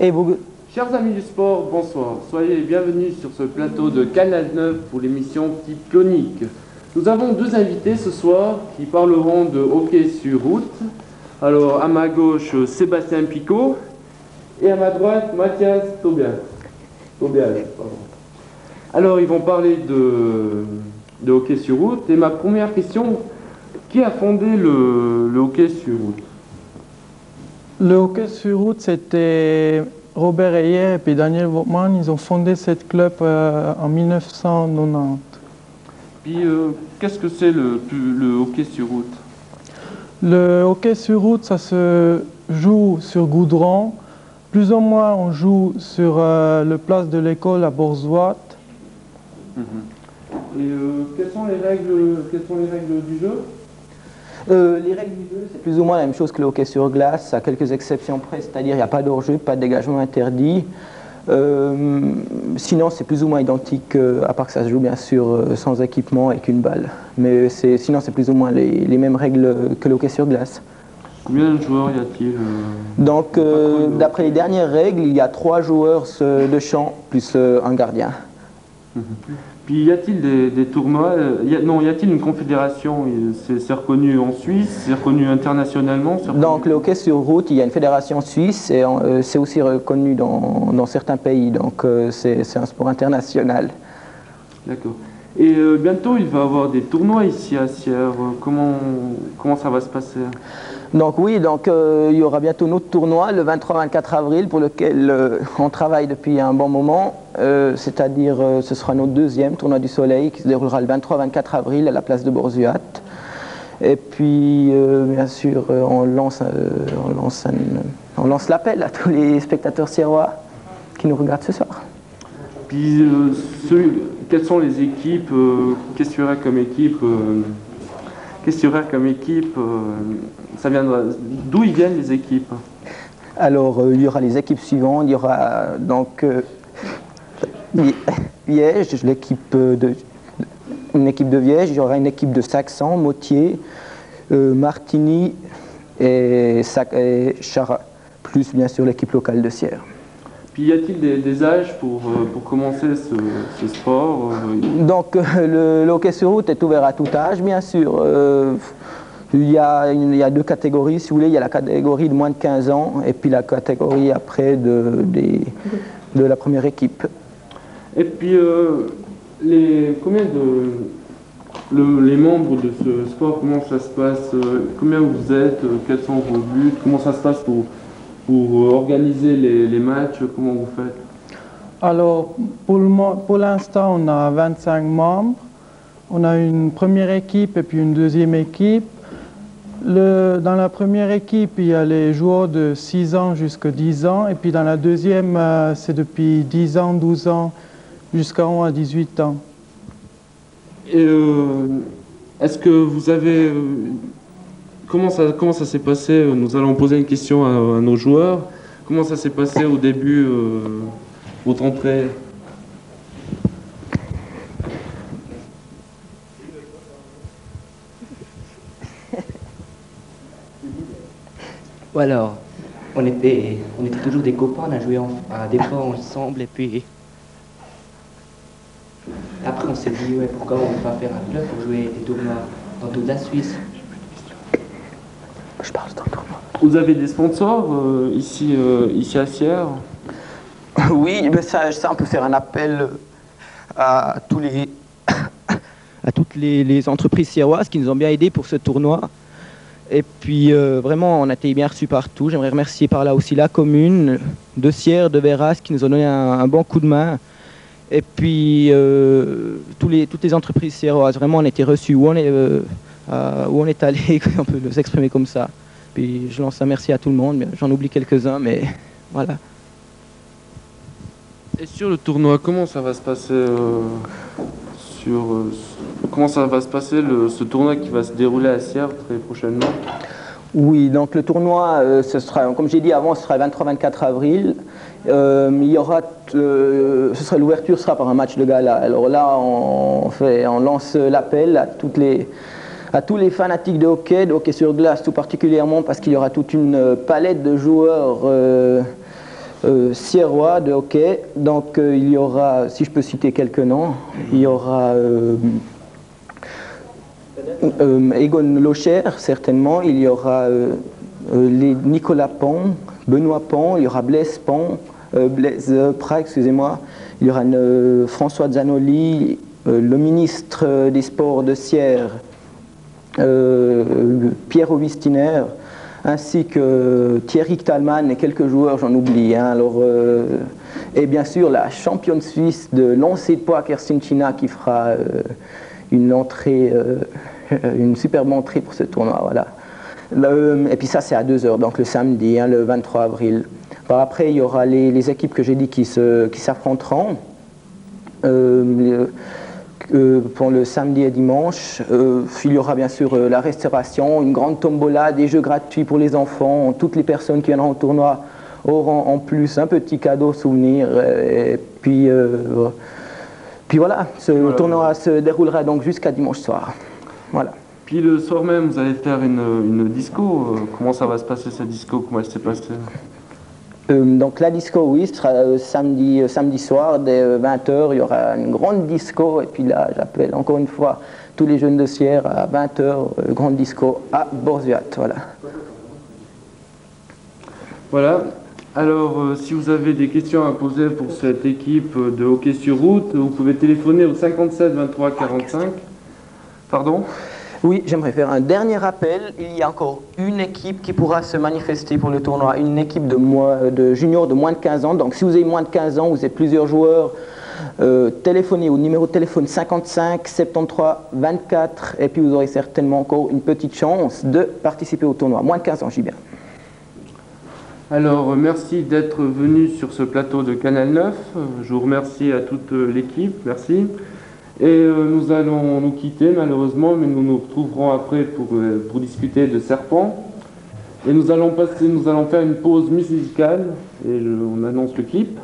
Et vous... Chers amis du sport, bonsoir. Soyez les bienvenus sur ce plateau de Canal 9 pour l'émission Type Clonique. Nous avons deux invités ce soir qui parleront de hockey sur route. Alors, à ma gauche, Sébastien Picot et à ma droite, Mathias Tobias. Alors, ils vont parler de hockey sur route. Et ma première question, qui a fondé le hockey sur route? Le hockey sur route, c'était Robert Heyer et puis Daniel Wortmann. Ils ont fondé cette club en 1990. Puis, qu'est-ce que c'est le hockey sur route? Le hockey sur route, ça se joue sur goudron. Plus ou moins, on joue sur le place de l'école à Bourzoat. Et quelles sont les règles du jeu? Les règles du jeu, c'est plus ou moins la même chose que le hockey sur glace, à quelques exceptions près, c'est-à-dire il n'y a pas d'hors-jeu, pas de dégagement interdit. Sinon, c'est plus ou moins identique, à part que ça se joue bien sûr sans équipement avec une balle. Mais sinon, c'est plus ou moins les mêmes règles que le hockey sur glace. Combien de joueurs y a-t-il? Donc, d'après les dernières règles, il y a 3 joueurs de champ plus un gardien. Puis y a-t-il des tournois? Y a-t-il une confédération? C'est reconnu en Suisse, c'est reconnu internationalement? Donc le hockey sur route, il y a une fédération suisse et c'est aussi reconnu dans certains pays, donc c'est un sport international. D'accord. Et bientôt il va y avoir des tournois ici à Sierre. Comment ça va se passer? Donc oui, il y aura bientôt notre tournoi le 23-24 avril pour lequel on travaille depuis un bon moment, c'est-à-dire ce sera notre deuxième tournoi du soleil qui se déroulera le 23-24 avril à la place de Bourzoat. Et puis bien sûr on lance l'appel à tous les spectateurs sierrois qui nous regardent ce soir. Puis quelles sont les équipes? Qu'est-ce qu'il y aura comme équipe? Ça viendra d'où ils viennent les équipes? Alors il y aura les équipes suivantes. Il y aura donc Liège, une équipe de Liège. Il y aura une équipe de Saxon, Motier, Martigny et Chara, plus bien sûr l'équipe locale de Sierre. Puis y a-t-il des âges pour commencer ce sport? Donc le hockey sur route est ouvert à tout âge, bien sûr. Il y a 2 catégories, si vous voulez. Il y a la catégorie de moins de 15 ans et puis la catégorie après de la première équipe. Et puis combien les membres de ce sport, comment ça se passe? Combien vous êtes? Quels sont vos buts? Comment ça se passe pour organiser les matchs? Comment vous faites? Alors, pour l'instant, on a 25 membres. On a une première équipe et puis une deuxième équipe. Dans la première équipe, il y a les joueurs de 6 ans jusqu'à 10 ans. Et puis dans la deuxième, c'est depuis 10 ans, 12 ans, jusqu'à 18 ans. Et est-ce que vous avez... Comment ça s'est passé? Nous allons poser une question à nos joueurs. Comment ça s'est passé au début, votre entrée? Alors, on était toujours des copains, on a joué à des fois ensemble et puis après on s'est dit ouais, pourquoi on ne peut pas faire un club pour jouer des tournois dans toute la Suisse. Je parle dans le tournoi. Vous avez des sponsors ici à Sierre? Oui, mais ça on peut faire un appel à toutes les entreprises sierroises qui nous ont bien aidés pour ce tournoi. Et puis vraiment, on a été bien reçus partout. J'aimerais remercier par là aussi la commune de Sierre, de Véras, qui nous ont donné un bon coup de main. Et puis toutes les entreprises sierroises, vraiment, on a été reçus où on est allé, on peut s'exprimer comme ça. Puis je lance un merci à tout le monde, j'en oublie quelques-uns, mais voilà. Et sur le tournoi, comment ça va se passer ce tournoi qui va se dérouler à Sierre très prochainement? Oui, donc le tournoi, ce sera, comme j'ai dit avant, ce sera le 23-24 avril. L'ouverture sera par un match de gala. Alors là, on lance l'appel à tous les fanatiques de hockey sur glace tout particulièrement, parce qu'il y aura toute une palette de joueurs Sierrois de hockey. Donc il y aura, si je peux citer quelques noms, il y aura Egon Locher, certainement. Il y aura les Nicolas Pont, Benoît Pont, il y aura Blaise Pont, Blaise Prat, excusez-moi. Il y aura François Zanoli, le ministre des Sports de Sierre, Pierre Augustiner, ainsi que Thierry Thalmann et quelques joueurs, j'en oublie. Hein. Alors, et bien sûr, la championne suisse de lancer de poids, Kerstin China, qui fera une entrée, une superbe entrée pour ce tournoi. Voilà. Et puis ça, c'est à 2h, donc le samedi, hein, le 23 avril. Par après, il y aura les équipes que j'ai dit qui s'affronteront pour le samedi et dimanche. Il y aura bien sûr la restauration, une grande tombola, des jeux gratuits pour les enfants. Toutes les personnes qui viendront au tournoi auront en plus un petit cadeau souvenir. Et puis voilà, ce tournoi se déroulera donc jusqu'à dimanche soir. Voilà. Puis le soir même, vous allez faire une disco. Comment ça va se passer, cette disco? Comment elle s'est passée? Donc la disco, oui, ce sera samedi soir, dès 20h, il y aura une grande disco. Et puis là, j'appelle encore une fois tous les jeunes de Sierre à 20h, grande disco à Borzuat. Voilà. Voilà. Alors, si vous avez des questions à poser pour cette équipe de hockey sur route, vous pouvez téléphoner au 57 23 45. Pardon? Oui, j'aimerais faire un dernier appel. Il y a encore une équipe qui pourra se manifester pour le tournoi, une équipe de juniors de moins de 15 ans. Donc si vous avez moins de 15 ans, vous êtes plusieurs joueurs, téléphonez au numéro de téléphone 55 73 24 et puis vous aurez certainement encore une petite chance de participer au tournoi. Moins de 15 ans, j'y bien. Alors, merci d'être venu sur ce plateau de Canal 9. Je vous remercie à toute l'équipe. Merci. Et nous allons nous quitter malheureusement, mais nous nous retrouverons après pour discuter de Serpent. Et nous allons faire une pause musicale, et on annonce le clip.